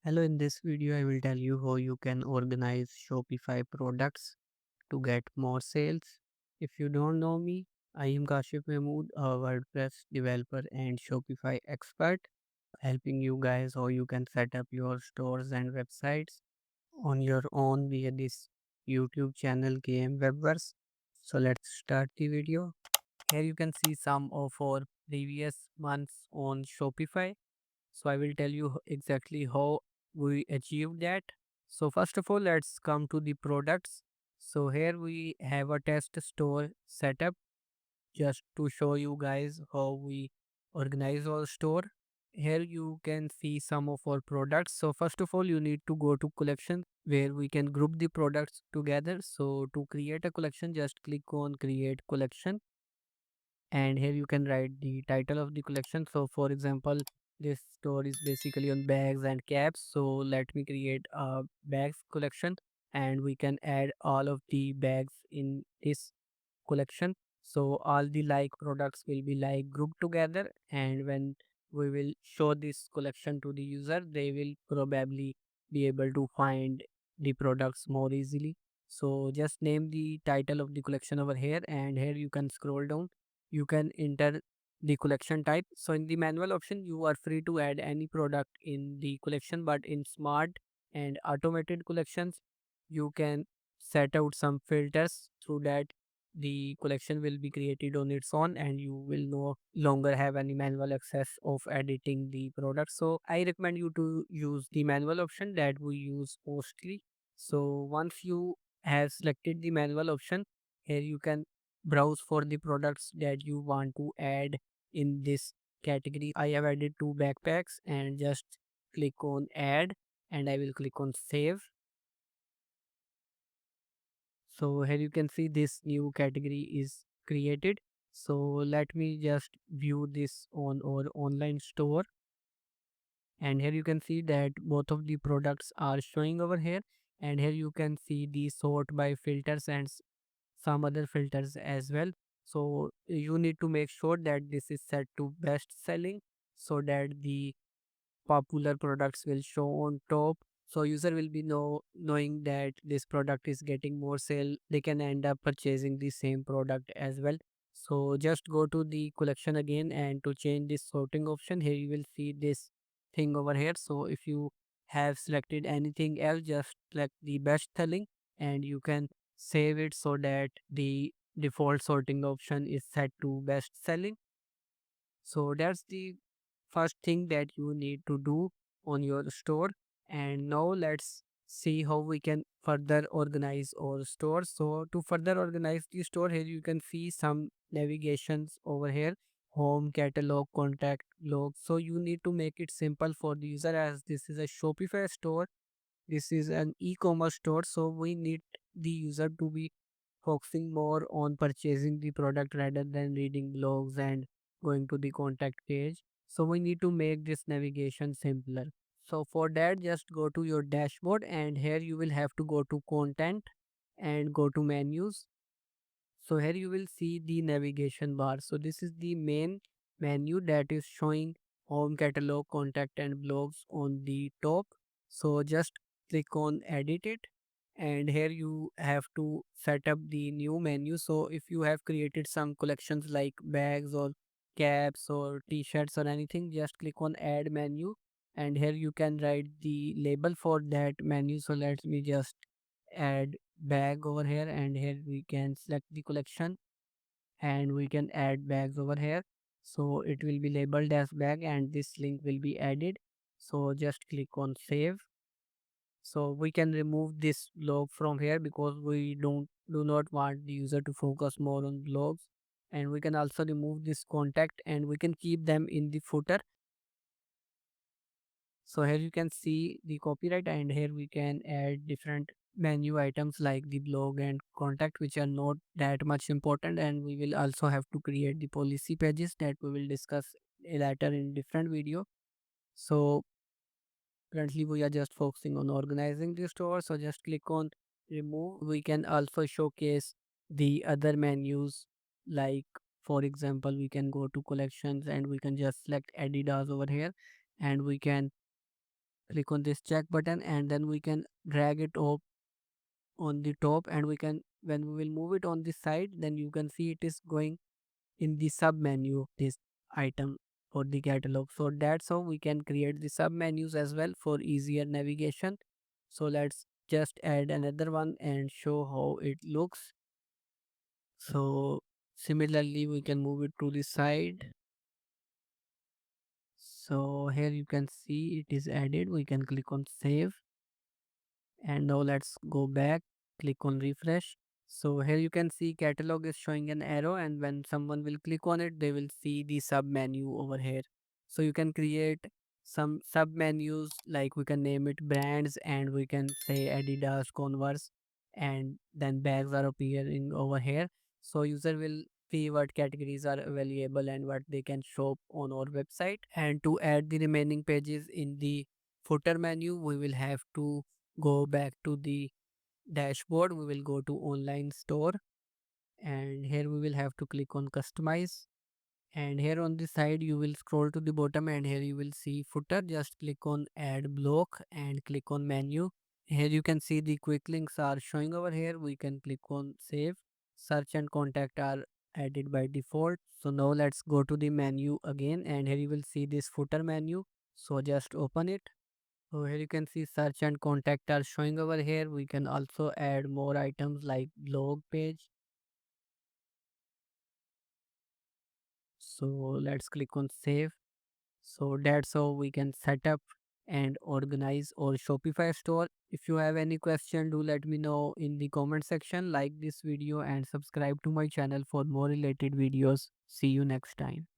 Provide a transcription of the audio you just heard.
Hello, in this video, I will tell you how you can organize Shopify products to get more sales. If you don't know me, I am Kashif Mahmood, a WordPress developer and Shopify expert, helping you guys how you can set up your stores and websites on your own via this YouTube channel KM Webverse. So let's start the video. Here you can see some of our previous months on Shopify. So I will tell you exactly how we achieved that. So first of all, let's come to the products. So here we have a test store setup just to show you guys how we organize our store. Here you can see some of our products. So first of all, you need to go to collection where we can group the products together. So to create a collection, just click on create collection, and here you can write the title of the collection. So for example, this store is basically on bags and caps, so let me create a bags collection, and we can add all of the bags in this collection. So all the like products will be like grouped together, and when we will show this collection to the user, they will probably be able to find the products more easily. So just name the title of the collection over here, and here you can scroll down. You can enter the collection type. So in the manual option, you are free to add any product in the collection, but in smart and automated collections, you can set out some filters through that the collection will be created on its own, and you will no longer have any manual access of editing the product. So I recommend you to use the manual option that we use mostly. So once you have selected the manual option, here you can browse for the products that you want to add in this category. I have added two backpacks, and just click on add, and I will click on save. So here you can see this new category is created. So let me just view this on our online store, and here you can see that both of the products are showing over here, and here you can see the sort by filters and some other filters as well. So you need to make sure that this is set to best selling so that the popular products will show on top, so user will be knowing that this product is getting more sale, they can end up purchasing the same product as well. So just go to the collection again, and to change this sorting option, here you will see this thing over here. So if you have selected anything else, just select the best selling, and you can save it so that the default sorting option is set to best selling. So that's the first thing that you need to do on your store. And now let's see how we can further organize our store. So to further organize the store, here you can see some navigations over here: home, catalog, contact, log. So you need to make it simple for the user, as this is a Shopify store, this is an e-commerce store, so we need the user to be focusing more on purchasing the product rather than reading blogs and going to the contact page. So we need to make this navigation simpler. So for that, just go to your dashboard, and here you will have to go to content and go to menus. So here you will see the navigation bar. So this is the main menu that is showing home, catalog, contact and blogs on the top. So just click on edit it, and here you have to set up the new menu. So if you have created some collections like bags or caps or t-shirts or anything, just click on add menu, and here you can write the label for that menu. So let me just add bag over here, and here we can select the collection, and we can add bags over here. So it will be labeled as bag, and this link will be added. So just click on save. So we can remove this blog from here because we do not want the user to focus more on blogs. And we can also remove this contact, and we can keep them in the footer. So here you can see the copyright, and here we can add different menu items like the blog and contact, which are not that much important, and we will also have to create the policy pages that we will discuss later in different video. So currently we are just focusing on organizing the store, so just click on remove. We can also showcase the other menus, like for example, we can go to collections, and we can just select Adidas over here, and we can click on this check button, and then we can drag it up on the top, and we can, when we will move it on the side, then you can see it is going in the sub menu of this item or the catalog. So that's how we can create the sub menus as well for easier navigation. So let's just add another one and show how it looks. So similarly we can move it to the side. So here you can see it is added. We can click on save, and now let's go back, click on refresh. So here you can see catalog is showing an arrow, and when someone will click on it, they will see the sub menu over here. So you can create some sub menus, like we can name it brands, and we can say Adidas, Converse, and then bags are appearing over here. So user will see what categories are available and what they can shop on our website. And to add the remaining pages in the footer menu, we will have to go back to the dashboard. We will go to online store, and here we will have to click on customize, and here on the side you will scroll to the bottom, and here you will see footer. Just click on add block and click on menu. Here you can see the quick links are showing over here. We can click on save. Search and contact are added by default. So now let's go to the menu again, and here you will see this footer menu. So just open it. So here you can see search and contact are showing over here. We can also add more items like blog page. So let's click on save. So that's how we can set up and organize our Shopify store. If you have any question, do let me know in the comment section. Like this video and subscribe to my channel for more related videos. See you next time.